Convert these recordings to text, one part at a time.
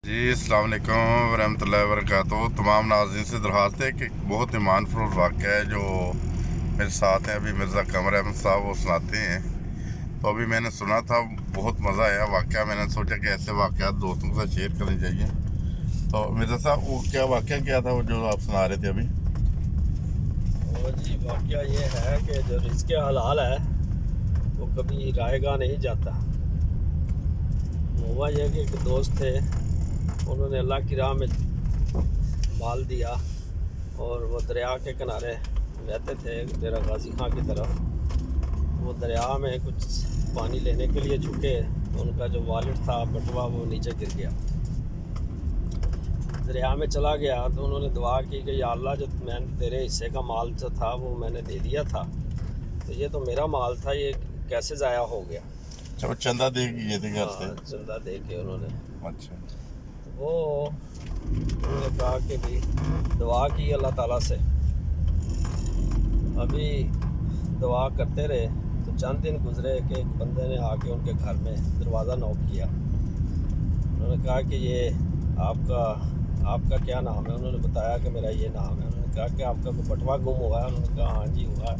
जी अस्सलाम वालेकुम वरहमतुल्लाहि वबरकातुहू। तमाम नाज़रीन से दरख्वास्त है कि बहुत ईमान फरोज़ वाक़या है जो मेरे साथ हैं। अभी मिर्ज़ा कमर अहमद साहब वो सुनाते हैं। तो अभी मैंने सुना था, बहुत मज़ा आया वाक़या। मैंने सोचा कि ऐसे वाक़यात दोस्तों के साथ शेयर करने चाहिए। तो मिर्ज़ा साहब वो क्या वाक़या क्या था वो जो आप सुना रहे थे अभी? और जी वाक़या ये है कि जो रिज़्क़ हलाल है वो कभी रायगा नहीं जाता। हुआ यह कि एक दोस्त थे, उन्होंने अल्लाह की राह में माल दिया और वो दरिया के किनारे रहते थे डेरा गाजी खां की तरफ। वो दरिया में कुछ पानी लेने के लिए झुके तो उनका जो वॉलेट था बटुआ वो नीचे गिर गया, दरिया में चला गया। तो उन्होंने दुआ की कि या अल्लाह, जो मैंने तेरे हिस्से का माल जो था वो मैंने दे दिया था, तो ये तो मेरा माल था, ये कैसे ज़ाया हो गया। अच्छा, वो चंदा दे के गए थे घर से? हाँ, चंदा दे के उन्होंने। अच्छा। तो वो उन्होंने कहा कि भी दुआ की अल्लाह ताला से। अभी दुआ करते रहे तो चंद दिन गुजरे कि एक बंदे ने आके उनके घर में दरवाज़ा नॉक किया। उन्होंने कहा कि ये आपका क्या नाम है? उन्होंने बताया कि मेरा ये नाम है। उन्होंने कहा कि आपका कोई बटुआ गुम हुआ है? उन्होंने कहा हाँ जी हुआ है।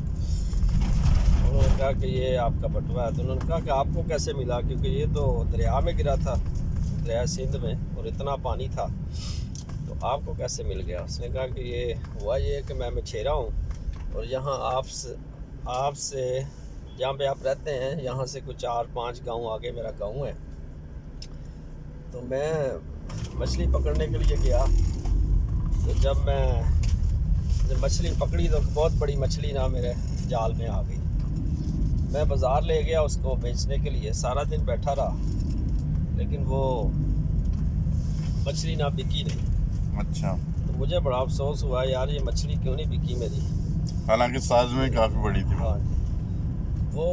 उन्होंने कहा कि ये आपका बटुआ है। तो उन्होंने कहा कि आपको कैसे मिला? क्योंकि ये तो दरिया में गिरा था, दरिया सिंध में, और इतना पानी था, तो आपको कैसे मिल गया? उसने कहा कि ये हुआ ये कि मैं मछेरा हूँ और यहाँ आपसे जहाँ पे आप रहते हैं यहाँ से कुछ 4-5 गांव आगे मेरा गांव है। तो मैं मछली पकड़ने के लिए गया, तो जब मछली पकड़ी तो बहुत बड़ी मछली ना मेरे जाल में आ गई। मैं बाज़ार ले गया उसको बेचने के लिए, सारा दिन बैठा रहा, लेकिन वो मछली ना बिकी नहीं। अच्छा। तो मुझे बड़ा अफसोस हुआ, यार ये मछली क्यों नहीं बिकी मेरी। हालांकि साइज में काफ़ी बड़ी थी। हाँ, वो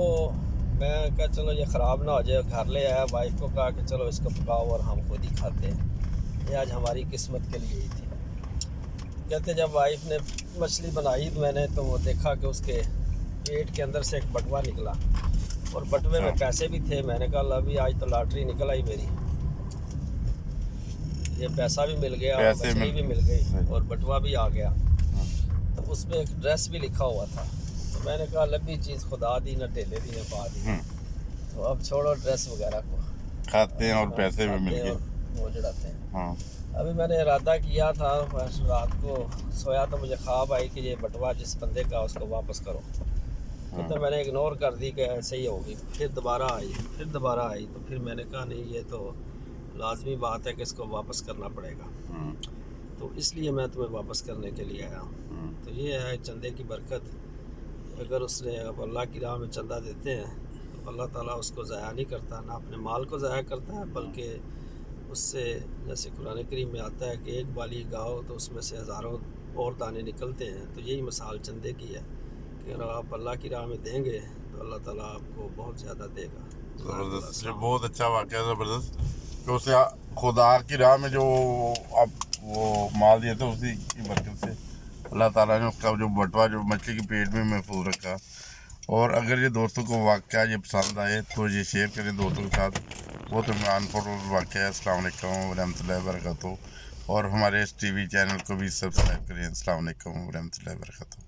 मैं कहा चलो ये ख़राब ना हो जाए, घर ले आया, वाइफ को कहा कि चलो इसको पकाओ और हम खुद ही खाते हैं, ये आज हमारी किस्मत के लिए ही थी। कहते जब वाइफ ने मछली बनाई तो मैंने तो वो देखा कि उसके पेट के अंदर से एक बटुआ निकला और बटुए में पैसे भी थे। मैंने कहा अभी आज तो लॉटरी निकल आई मेरी, ये पैसा भी मिल गया और मछली भी मिल गई और बटुआ भी आ गया। तो उसमें एक ड्रेस भी लिखा हुआ था। तो मैंने कहा लंबी चीज़ खुदा दी न ढेले दी न पा दी, तो अब छोड़ो ड्रेस वगैरह को, खाते हैं और पैसे भी मिल गए, वो जड़ाते हैं। हाँ। अभी मैंने इरादा किया था, बस रात को सोया तो मुझे ख्वाब आई कि ये बटुआ जिस बंदे का उसको वापस करो। तो मैंने इग्नोर कर दी कि ऐसे ही होगी। फिर दोबारा आई तो फिर मैंने कहा नहीं, ये तो लाजमी बात है कि इसको वापस करना पड़ेगा, तो इसलिए मैं तुम्हें वापस करने के लिए आया हूँ। तो ये है चंदे की बरकत। अगर उसने अल्लाह की राह में चंदा देते हैं तो अल्लाह ताला उसको ज़ाया नहीं करता, ना अपने माल को ज़ाया करता है, बल्कि उससे, जैसे कुरान करीम में आता है कि एक बाली गाओ तो उसमें से हज़ारों और दाने निकलते हैं। तो यही मिसाल चंदे की है कि अगर आप अल्लाह की राह में देंगे तो अल्लाह ताला आपको बहुत ज़्यादा देगा। ज़बरदस्त, बहुत अच्छा वाक़या, ज़बरदस्त कि उसे खुदा की राह में जो आप वो माल दिए थे उसी की बरकत से अल्लाह ताला ने उसका जो बटवा जो मछली के पेट में महफूज रखा। और अगर ये दोस्तों को वाक़या ये पसंद आए तो ये शेयर करें दोस्तों के साथ। बहुत ईमान फरोज़ वाक़या है। अस्सलाम वालेकुम वरहमतुल्लाहि वबरकातुहू। और हमारे इस टीवी चैनल को भी सब्सक्राइब करें। अस्सलाम वालेकुम वरहमतुल्लाहि वबरकातुहू।